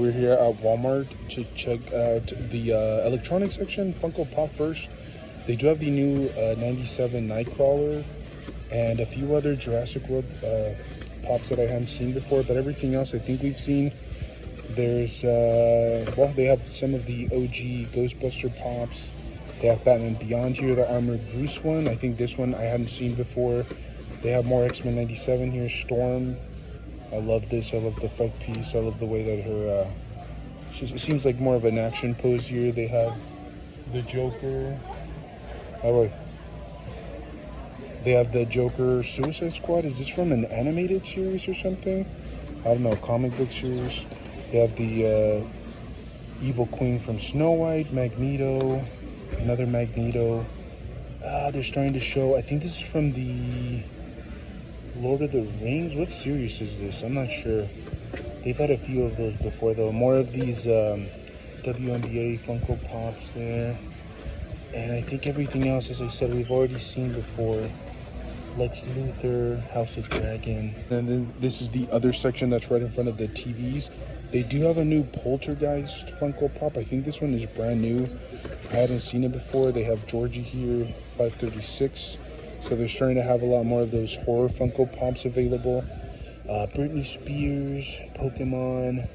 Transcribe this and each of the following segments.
We're here at Walmart to check out the electronics section. Funko Pop first. They do have the new 97 Nightcrawler and a few other Jurassic World pops that I haven't seen before, but everything else I think we've seen. There's, well, they have some of the OG Ghostbuster pops. They have Batman Beyond here, the Armored Bruce one. I think this one I hadn't seen before. They have more X-Men 97 here, Storm. I love this. I love the fight piece. I love the way that her, it seems like more of an action pose here. They have the Joker. They have the Joker Suicide Squad. Is this from an animated series or something? I don't know, comic book series. They have the Evil Queen from Snow White, Magneto, another Magneto. They're starting to show, I think this is from the Lord of the Rings. What series is this? I'm not sure. They've had a few of those before though. More of these WNBA Funko Pops there. And I think everything else, as I said, we've already seen before. Lex Luthor, House of Dragon. And then this is the other section that's right in front of the TVs. They do have a new Poltergeist Funko Pop. I think this one is brand new. I hadn't seen it before. They have Georgie here, 536. So they're starting to have a lot more of those horror Funko Pops available. Britney Spears, Pokemon,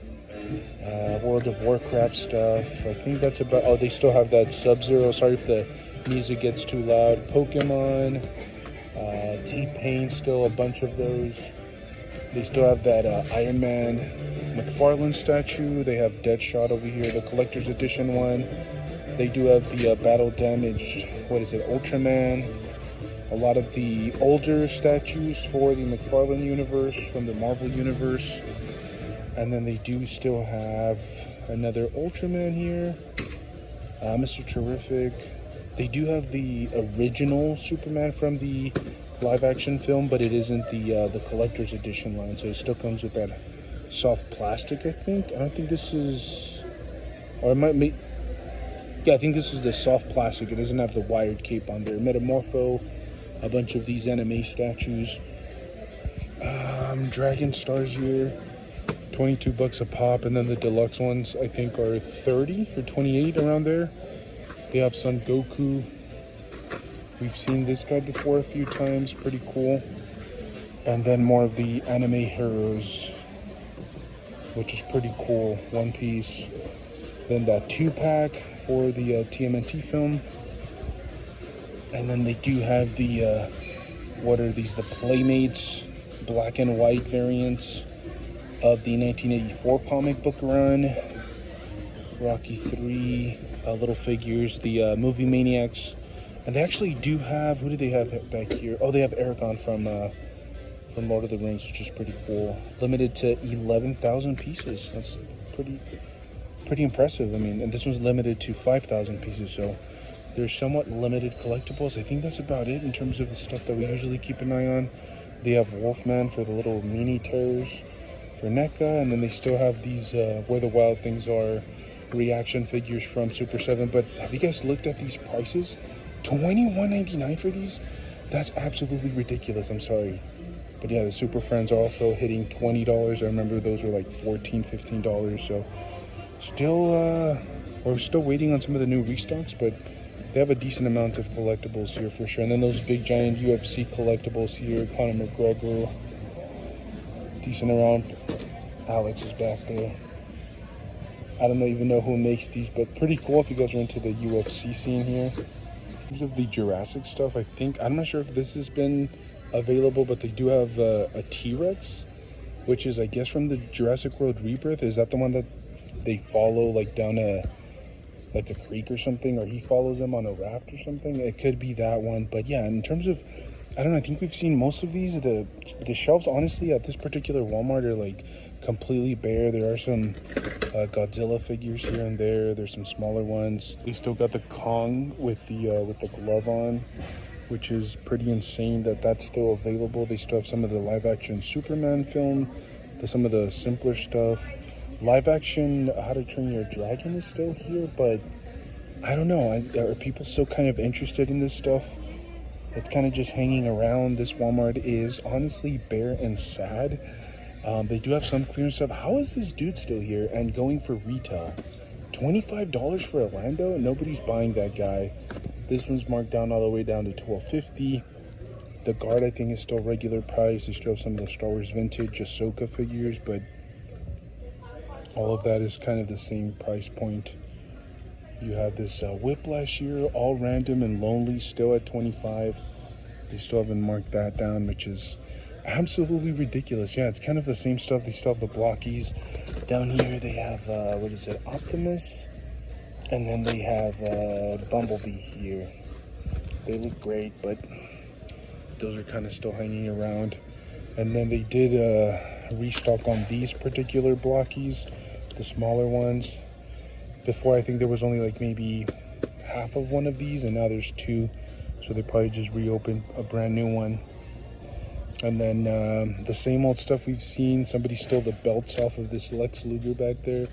World of Warcraft stuff. I think that's about, oh, they still have that Sub-Zero. Sorry if the music gets too loud. Pokemon, T-Pain, still a bunch of those. They still have that Iron Man McFarlane statue. They have Deadshot over here, the collector's edition one. They do have the battle damaged, what is it, Ultraman. A lot of the older statues for the McFarlane universe, from the Marvel universe. And then they do still have another Ultraman here. Mr. Terrific. They do have the original Superman from the live action film, but it isn't the collector's edition line. So it still comes with that soft plastic, I think. I don't think this is, or it might be, yeah, I think this is the soft plastic. It doesn't have the wired cape on there. Metamorpho. A bunch of these anime statues. Dragon Stars here, $22 a pop, and then the deluxe ones I think are 30 or 28 around there. They have Son Goku. We've seen this guy before a few times, pretty cool. And then more of the anime heroes, which is pretty cool. One Piece. Then that 2-pack for the TMNT film. And then they do have the, what are these? The Playmates black and white variants of the 1984 comic book run. Rocky 3, little figures, the Movie Maniacs. And they actually do have, who do they have back here? Oh, they have Aragon from Lord of the Rings, which is pretty cool. Limited to 11,000 pieces. That's pretty impressive. I mean, and this one's limited to 5,000 pieces, so they're somewhat limited collectibles. I think that's about it in terms of the stuff that we usually keep an eye on. They have Wolfman for the little mini terrors for NECA, and then they still have these Where the Wild Things Are reaction figures from Super 7. But have you guys looked at these prices? $21.99 for these? That's absolutely ridiculous. I'm sorry. But yeah, the Super Friends are also hitting $20. I remember those were like $14, $15. So still, we're still waiting on some of the new restocks, but they have a decent amount of collectibles here for sure. And then those big giant UFC collectibles here. Conor McGregor. Decent around. Alex is back there. I don't even know who makes these, but pretty cool if you guys are into the UFC scene here. In terms of the Jurassic stuff, I think, I'm not sure if this has been available, but they do have a T-Rex, which is, I guess, from the Jurassic World Rebirth. Is that the one that they follow like down a creek or something, or he follows them on a raft or something? It could be that one. But yeah, in terms of, I don't know, I think we've seen most of these. The shelves, honestly, at this particular Walmart are like completely bare. There are some Godzilla figures here and there. There's some smaller ones. They still got the Kong with the glove on, which is pretty insane that that's still available. They still have some of the live action Superman film, some of the simpler stuff. Live action How to Train Your Dragon is still here, but I don't know. Are people still kind of interested in this stuff? It's kind of just hanging around. This Walmart is honestly bare and sad. They do have some clearance stuff. How is this dude still here and going for retail? $25 for Orlando? Nobody's buying that guy. This one's marked down all the way down to $12.50. The guard, I think, is still regular price. They still have some of the Star Wars vintage Ahsoka figures, but all of that is kind of the same price point. You have this Whiplash here, all random and lonely, still at $25. They still haven't marked that down, which is absolutely ridiculous. Yeah, it's kind of the same stuff. They still have the blockies. Down here they have, what is it, Optimus? And then they have Bumblebee here. They look great, but those are kind of still hanging around. And then they did restock on these particular blockies, the smaller ones. Before, I think there was only like maybe half of one of these, and now there's two. So they probably just reopened a brand new one. And then the same old stuff we've seen. Somebody stole the belts off of this Lex Luger back there.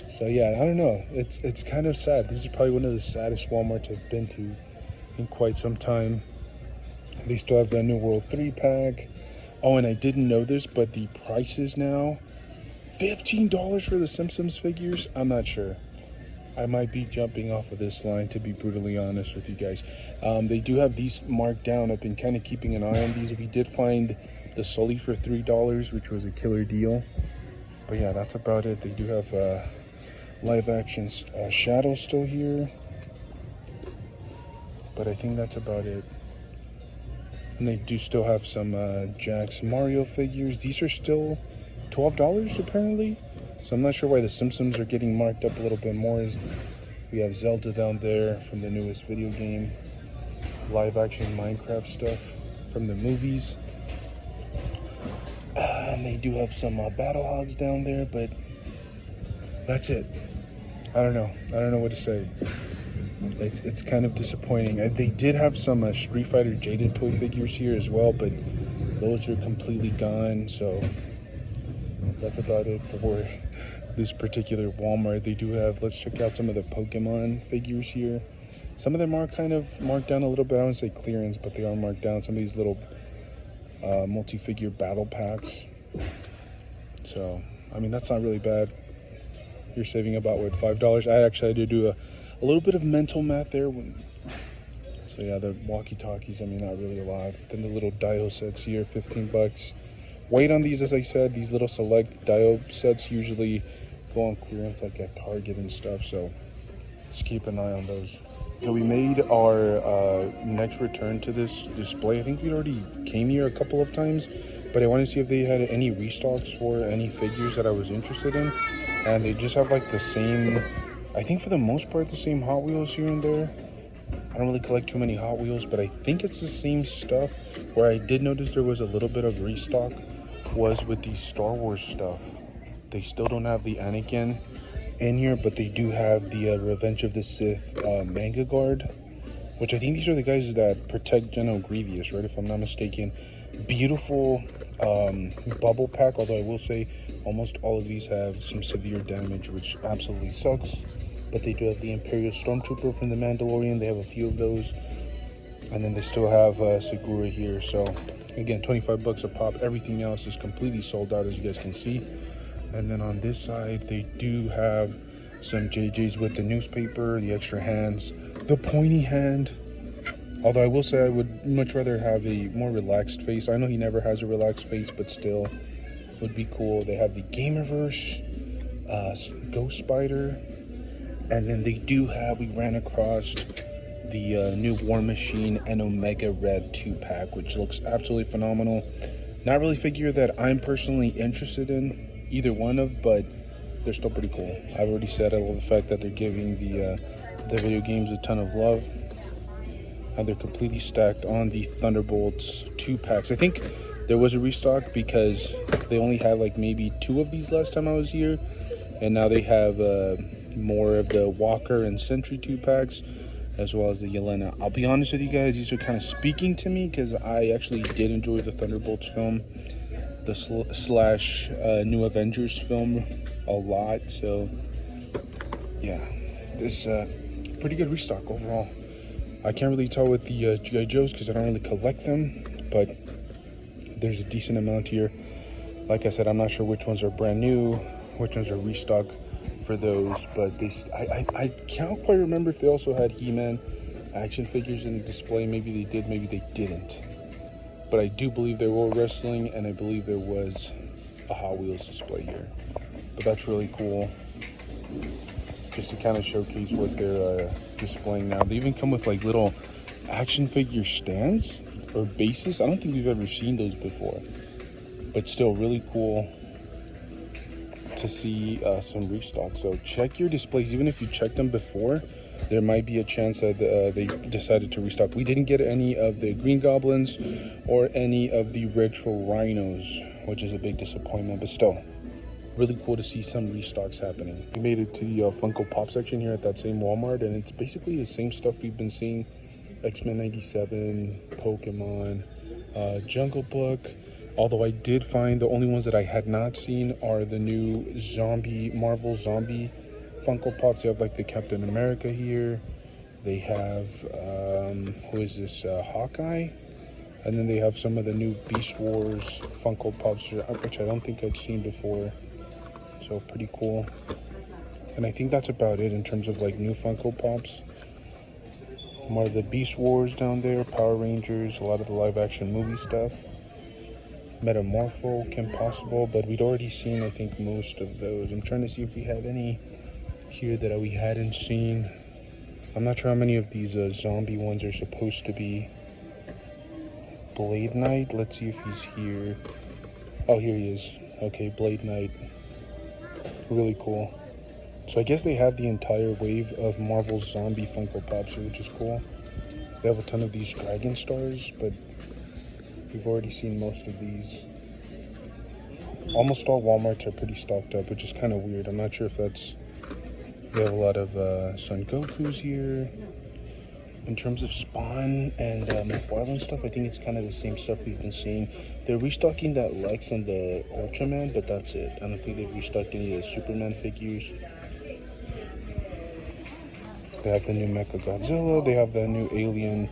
So yeah, I don't know. It's kind of sad. This is probably one of the saddest Walmarts I've been to in quite some time. They still have the New World 3-pack. Oh, and I didn't know this, but the prices now, $15 for the Simpsons figures? I'm not sure. I might be jumping off of this line, to be brutally honest with you guys. They do have these marked down. I've been kind of keeping an eye on these. We did find the Sully for $3, which was a killer deal. But yeah, that's about it. They do have live action Shadow still here. But I think that's about it. And they do still have some Jax Mario figures. These are still $12 apparently. So I'm not sure why the Simpsons are getting marked up a little bit more. We have Zelda down there from the newest video game. Live action Minecraft stuff from the movies. And they do have some Battle Hogs down there, but that's it. I don't know what to say. It's kind of disappointing. They did have some Street Fighter Jaded toy figures here as well, but those are completely gone. So that's about it for this particular Walmart. They do have, let's check out some of the Pokemon figures here. Some of them are kind of marked down a little bit. I don't say clearance, but they are marked down. Some of these little multi-figure battle packs. So, I mean, that's not really bad. You're saving about, what, $5? I actually had to do a little bit of mental math there. So yeah, the walkie-talkies, I mean, not really a lot. Then the little Dio sets here, $15. Wait on these, as I said. These little select Dio sets usually go on clearance like at Target and stuff, so just keep an eye on those. So we made our next return to this display. I think we already came here a couple of times, but I wanted to see if they had any restocks for any figures that I was interested in. And they just have like the same, I think for the most part, the same Hot Wheels here and there. I don't really collect too many Hot Wheels, but I think it's the same stuff. Where I did notice there was a little bit of restock was with the Star Wars stuff. They still don't have the Anakin in here, but they do have the Revenge of the Sith manga guard, which I think these are the guys that protect General Grievous, right, if I'm not mistaken. Beautiful bubble pack, although I will say almost all of these have some severe damage, which absolutely sucks. But they do have the Imperial Stormtrooper from The Mandalorian. They have a few of those. And then they still have Segura here. So again, $25 a pop. Everything else is completely sold out, as you guys can see. And then on this side, they do have some JJs with the newspaper, the extra hands, the pointy hand. Although I will say I would much rather have a more relaxed face. I know he never has a relaxed face, but still would be cool. They have the Gamerverse, Ghost Spider, and then they do have, we ran across the new War Machine and Omega Red 2-pack, which looks absolutely phenomenal. Not really a figure that I'm personally interested in either one of, but they're still pretty cool. I've already said I love the fact that they're giving the video games a ton of love. And they're completely stacked on the Thunderbolts 2-packs. I think there was a restock because they only had like maybe 2 of these last time I was here. And now they have more of the Walker and Sentry 2-packs, as well as the Yelena. I'll be honest with you guys, these are kind of speaking to me because I actually did enjoy the Thunderbolts film, the slash New Avengers film a lot. So yeah, this pretty good restock overall. I can't really tell with the G.I. Joes because I don't really collect them, but there's a decent amount here. Like I said, I'm not sure which ones are brand new, which ones are restock for those, but I can't quite remember if they also had He-Man action figures in the display. Maybe they did, maybe they didn't. But I do believe there were wrestling, and I believe there was a Hot Wheels display here. But that's really cool, just to kind of showcase what they're displaying now. They even come with like little action figure stands or bases. I don't think we've ever seen those before, but still really cool to see some restock. So check your displays. Even if you checked them before, there might be a chance that they decided to restock. We didn't get any of the Green Goblins or any of the Retro Rhinos, which is a big disappointment, but still really cool to see some restocks happening. We made it to the Funko Pop section here at that same Walmart, and it's basically the same stuff we've been seeing. X-Men 97, Pokemon, Jungle Book. Although I did find the only ones that I had not seen are the new Marvel Zombie Funko Pops. They have like the Captain America here. They have, who is this, Hawkeye? And then they have some of the new Beast Wars Funko Pops, which I don't think I've seen before. So pretty cool. And I think that's about it in terms of like new Funko Pops. More of the Beast Wars down there, Power Rangers, a lot of the live action movie stuff. Metamorpho, Kim Possible, but we'd already seen, I think, most of those. I'm trying to see if we have any here that we hadn't seen. I'm not sure how many of these zombie ones are supposed to be. Blade Knight, let's see if he's here. Oh, here he is. Okay, Blade Knight. Really cool. So I guess they have the entire wave of Marvel Zombie Funko Pops here, which is cool. They have a ton of these Dragon Stars, but we've already seen most of these. Almost all Walmarts are pretty stocked up, which is kind of weird. I'm not sure if that's... They have a lot of Son Gokus here. In terms of Spawn and McFarlane stuff, I think it's kind of the same stuff we've been seeing. They're restocking that Lex and the Ultraman, but that's it. I don't think they've restocked any of the Superman figures. They have the new Mecha Godzilla. They have the new Alien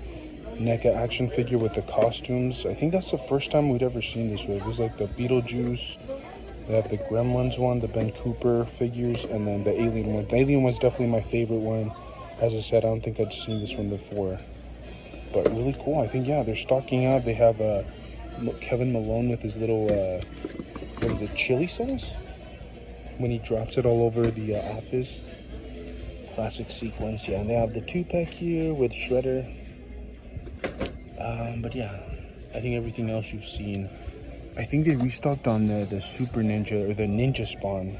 NECA action figure with the costumes. I think that's the first time we'd ever seen this wave. There's like the Beetlejuice. They have the Gremlins one, the Ben Cooper figures, and then the Alien one. The Alien one's definitely my favorite one. As I said, I don't think I'd seen this one before. But really cool. I think, yeah, they're stocking out. They have Kevin Malone with his little, what is it, chili sauce? When he drops it all over the office. Classic sequence, yeah. And they have the 2-pack here with Shredder. But yeah, I think everything else you've seen. I think they restocked on the Super Ninja or the Ninja Spawn.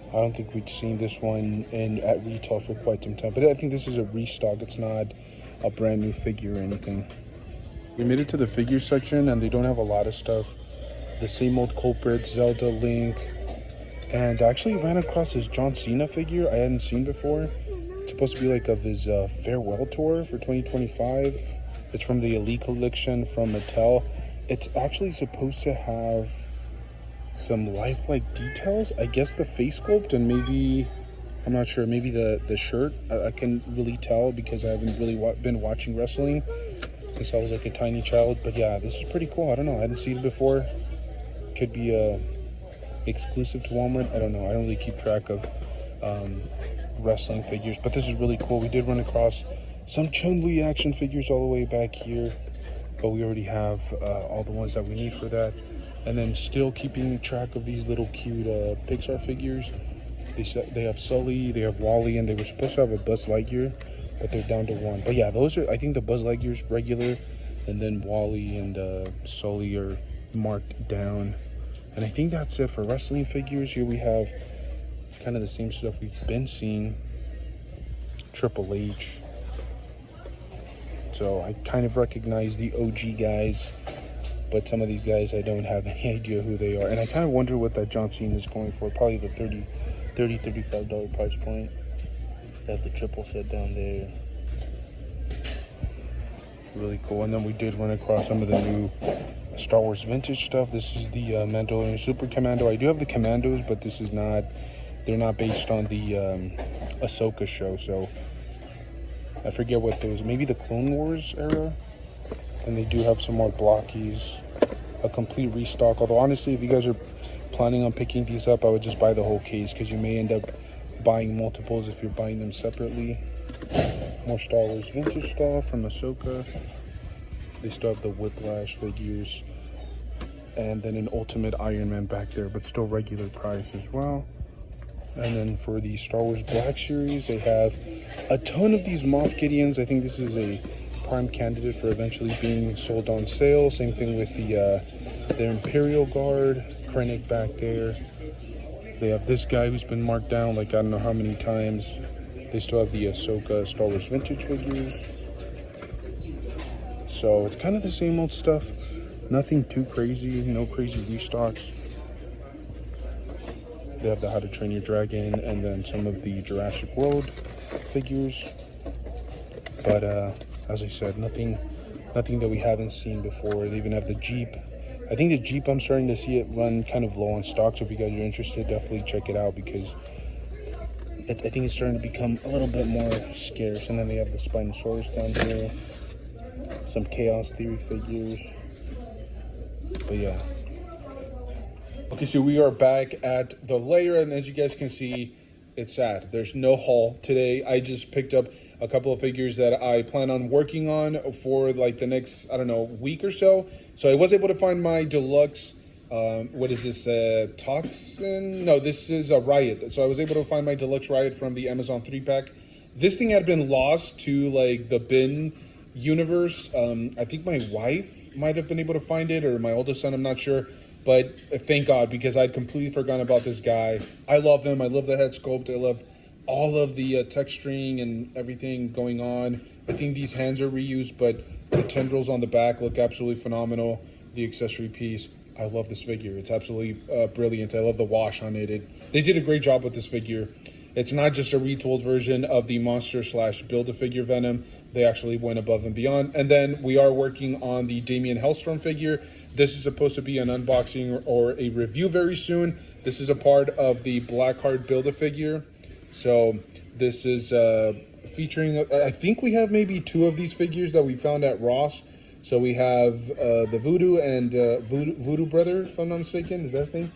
I don't think we'd seen this one at retail for quite some time. But I think this is a restock. It's not a brand new figure or anything. We made it to the figure section, and they don't have a lot of stuff. The same old culprits, Zelda, Link. And I actually ran across this John Cena figure I hadn't seen before. It's supposed to be like of his farewell tour for 2025. It's from the Elite Collection from Mattel. It's actually supposed to have some lifelike details. I guess the face sculpt and maybe, I'm not sure, maybe the shirt. I can really tell because I haven't really been watching wrestling since I was like a tiny child. But yeah, this is pretty cool. I don't know. I hadn't seen it before. Could be exclusive to Walmart. I don't know. I don't really keep track of wrestling figures, but this is really cool. We did run across some Chun-Li action figures all the way back here, but we already have all the ones that we need for that. And then still keeping track of these little cute Pixar figures. They have Sully, they have Wally, and they were supposed to have a Buzz Lightyear, but they're down to one. But yeah, those are, I think the Buzz Lightyear's regular, and then Wally and Sully are marked down. And I think that's it for wrestling figures. Here we have kind of the same stuff we've been seeing. Triple H. So I kind of recognize the OG guys, but some of these guys I don't have any idea who they are. And I kind of wonder what that John Cena is going for. Probably the $35 price point. They have the triple set down there. Really cool. And then we did run across some of the new Star Wars vintage stuff. This is the Mandalorian Super Commando. I do have the Commandos, but this is not, they're not based on the Ahsoka show, so I forget what those, maybe the Clone Wars era. And they do have some more blockies. a complete restock. Although honestly, if you guys are planning on picking these up, I would just buy the whole case because you may end up buying multiples if you're buying them separately. More Star Wars vintage stuff from Ahsoka. They still have the Whiplash figures. And then an Ultimate Iron Man back there, but still regular price as well. And then for the Star Wars Black Series, they have a ton of these Moff Gideons. I think this is a prime candidate for eventually being sold on sale. Same thing with the Imperial Guard, Krennic back there. They have this guy who's been marked down like I don't know how many times. They still have the Ahsoka Star Wars vintage figures. So it's kind of the same old stuff. Nothing too crazy, no crazy restocks. They have the How to Train Your Dragon and then some of the Jurassic World figures. But as I said, nothing that we haven't seen before. They even have the Jeep. I think the Jeep, I'm starting to see it run kind of low on stock. So if you guys are interested, definitely check it out because I think it's starting to become a little bit more scarce. And then they have the Spinosaurus down here. Some Chaos Theory figures. But yeah. Okay, so we are back at the layer, and as you guys can see, it's sad. There's no haul today. I just picked up a couple of figures that I plan on working on for like the next, I don't know, week or so. So I was able to find my deluxe, what is this, Toxin? No, this is a Riot. So I was able to find my deluxe Riot from the Amazon 3-pack. This thing had been lost to like the bin universe. I think my wife might have been able to find it, or my oldest son, I'm not sure. But thank God, because I'd completely forgotten about this guy. I love him. I love the head sculpt. I love all of the texturing and everything going on. I think these hands are reused, but the tendrils on the back look absolutely phenomenal. The accessory piece, I love this figure. It's absolutely brilliant. I love the wash on it. They did a great job with this figure. It's not just a retooled version of the monster / Build-A-Figure Venom. They actually went above and beyond. And then we are working on the Damien Hellstrom figure. This is supposed to be an unboxing or a review very soon. This is a part of the Blackheart Build-A-Figure. So this is featuring, I think we have maybe 2 of these figures that we found at Ross. So we have the Voodoo and Voodoo Brother, if I'm not mistaken, is that his name?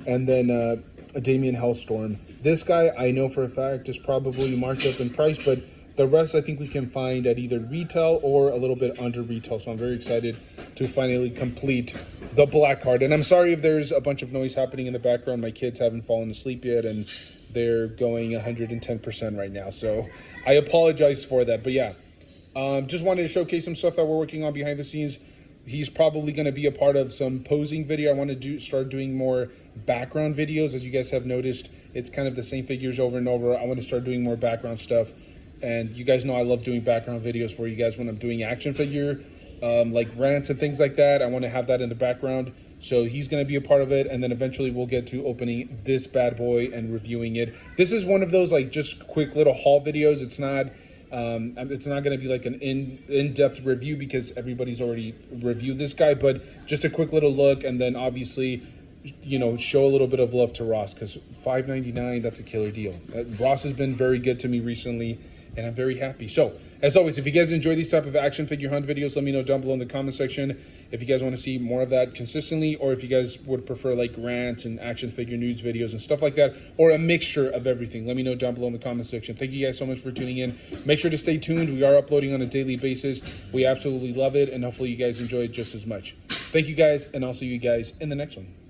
And then a Damien Hellstorm. This guy, I know for a fact, is probably marked up in price, but the rest I think we can find at either retail or a little bit under retail. So I'm very excited to finally complete the Blackheart. And I'm sorry if there's a bunch of noise happening in the background. My kids haven't fallen asleep yet and they're going 110% right now. So I apologize for that. But yeah, just wanted to showcase some stuff that we're working on behind the scenes. He's probably going to be a part of some posing video. I want to start doing more background videos. As you guys have noticed, it's kind of the same figures over and over. I want to start doing more background stuff. And you guys know I love doing background videos for you guys when I'm doing action figure, like rants and things like that. I want to have that in the background. So he's going to be a part of it. And then eventually we'll get to opening this bad boy and reviewing it. This is one of those like just quick little haul videos. It's not going to be like an in-depth review because everybody's already reviewed this guy, but just a quick little look. And then obviously, you know, show a little bit of love to Ross because $5.99, that's a killer deal. Ross has been very good to me recently. And I'm very happy. So, as always, if you guys enjoy these type of action figure hunt videos, let me know down below in the comment section if you guys want to see more of that consistently, or if you guys would prefer like rants and action figure news videos and stuff like that, or a mixture of everything. Let me know down below in the comment section. Thank you guys so much for tuning in. Make sure to stay tuned. We are uploading on a daily basis. We absolutely love it, and hopefully you guys enjoy it just as much. Thank you guys, and I'll see you guys in the next one.